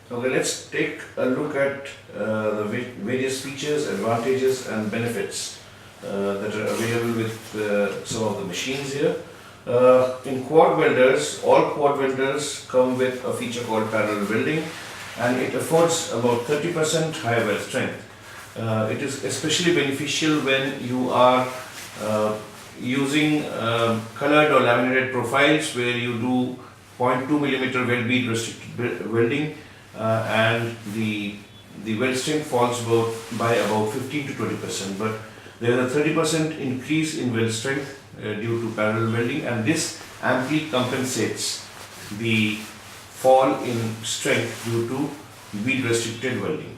Okay, let's take a look at the various features, advantages and benefits that are available with some of the machines here. In quad welders, all quad welders come with a feature called parallel welding, and it affords about 30% higher weld strength. It is especially beneficial when you are using colored or laminated profiles where you do 0.2 millimeter weld bead restricted welding, and the weld strength falls by about 15 to 20%. But there is a 30% increase in weld strength due to parallel welding, and this amply compensates the fall in strength due to bead restricted welding.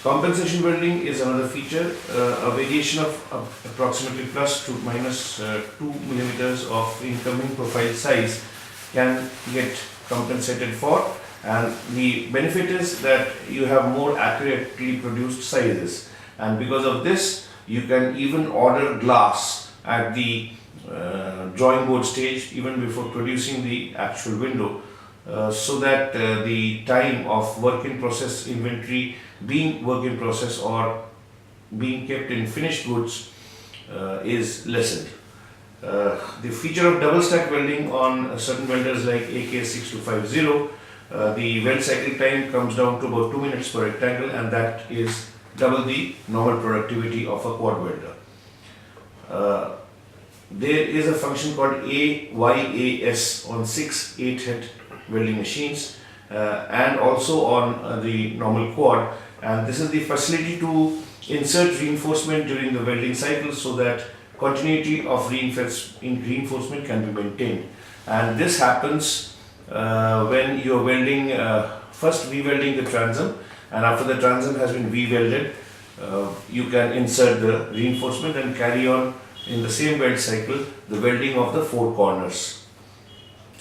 Compensation welding is another feature. A variation of approximately plus to minus 2 millimeters of incoming profile size can get compensated for, and the benefit is that you have more accurately produced sizes, and because of this you can even order glass at the drawing board stage even before producing the actual window, so that the time of work in process inventory being work in process or being kept in finished goods is lessened. The feature of double stack welding on certain welders like AK6250, the weld cycle time comes down to about 2 minutes per rectangle, and that is double the normal productivity of a quad welder. There is a function called AYAS on 6 8-head welding machines and also on the normal quad, and this is the facility to insert reinforcement during the welding cycle so that continuity of reinforcement can be maintained. And this happens when you are welding, first re-welding the transom, and after the transom has been re-welded, you can insert the reinforcement and carry on in the same weld cycle the welding of the four corners.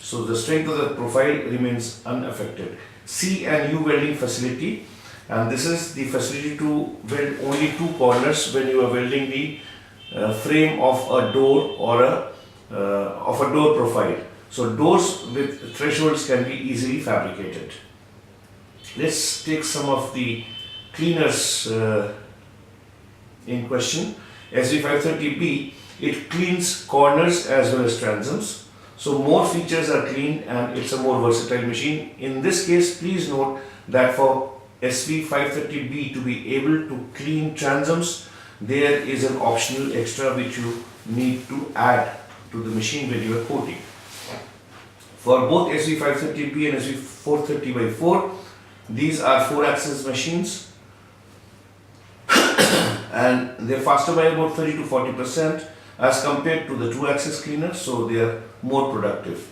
So the strength of the profile remains unaffected. C and U welding facility, and this is the facility to weld only two corners when you are welding the frame of a door or of a door profile. So doors with thresholds can be easily fabricated. Let's take some of the cleaners in question. SV530B, it cleans corners as well as transoms. So more features are cleaned and it's a more versatile machine. In this case, please note that for SV530B to be able to clean transoms, there is an optional extra which you need to add to the machine when you are coating. For both SV530B and SV430x4, these are 4-axis machines and they're faster by about 30 to 40% as compared to the 2-axis cleaner, so they are more productive.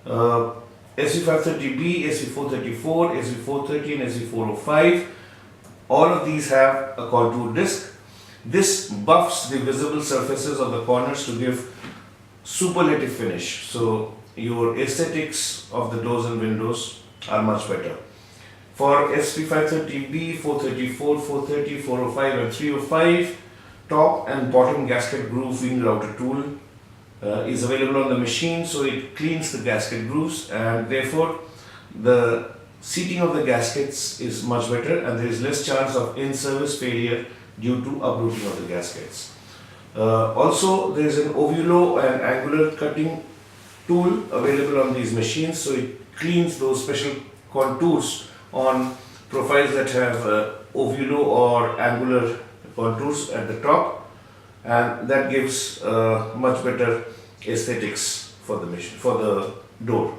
SV530B, SV434, SV430 and SV405, all of these have a contour disc. This buffs the visible surfaces of the corners to give superlative finish. So your aesthetics of the doors and windows are much better. For SV530B, 434, 430, 405 and 305, top and bottom gasket groove wing router tool is available on the machine, so it cleans the gasket grooves and therefore the seating of the gaskets is much better and there is less chance of in-service failure due to uprooting of the gaskets. Also there is an ovulo and angular cutting tool available on these machines, so it cleans those special contours on profiles that have ovulo or angular contours at the top, and that gives much better aesthetics for the machine, for the door.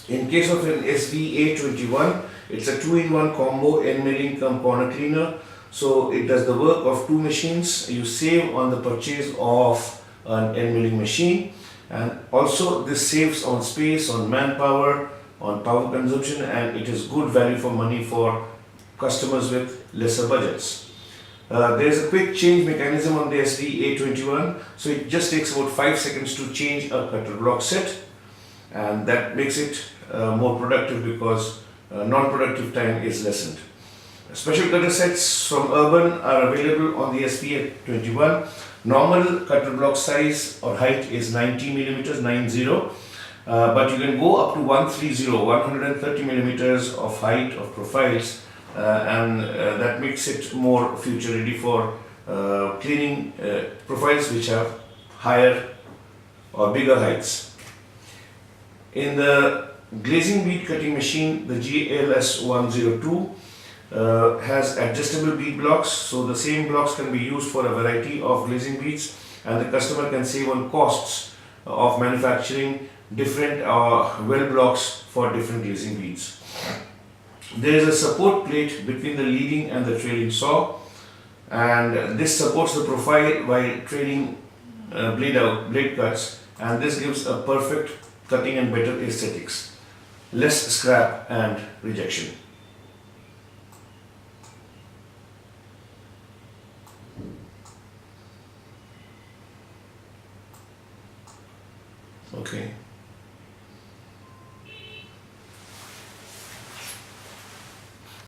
In case of an SVA21, it's a 2-in-1 combo end milling cum corner cleaner, so it does the work of two machines. You save on the purchase of an end milling machine, and also this saves on space, on manpower, on power consumption, and it is good value for money for customers with lesser budgets. There is a quick change mechanism on the SVA21, so it just takes about 5 seconds to change a cutter block set, and that makes it more productive because non-productive time is lessened. Special cutter sets from Urban are available on the SVA21. Normal cutter block size or height is 90 millimeters, 90, but you can go up to 130 millimeters of height of profiles, and that makes it more future ready for cleaning profiles which have higher or bigger heights. In the glazing bead cutting machine, the GLS 102 has adjustable bead blocks, so the same blocks can be used for a variety of glazing beads, and the customer can save on costs of manufacturing different weld blocks for different glazing beads. There is a support plate between the leading and the trailing saw, and this supports the profile while trailing blade cuts, and this gives a perfect cutting and better aesthetics, less scrap and rejection.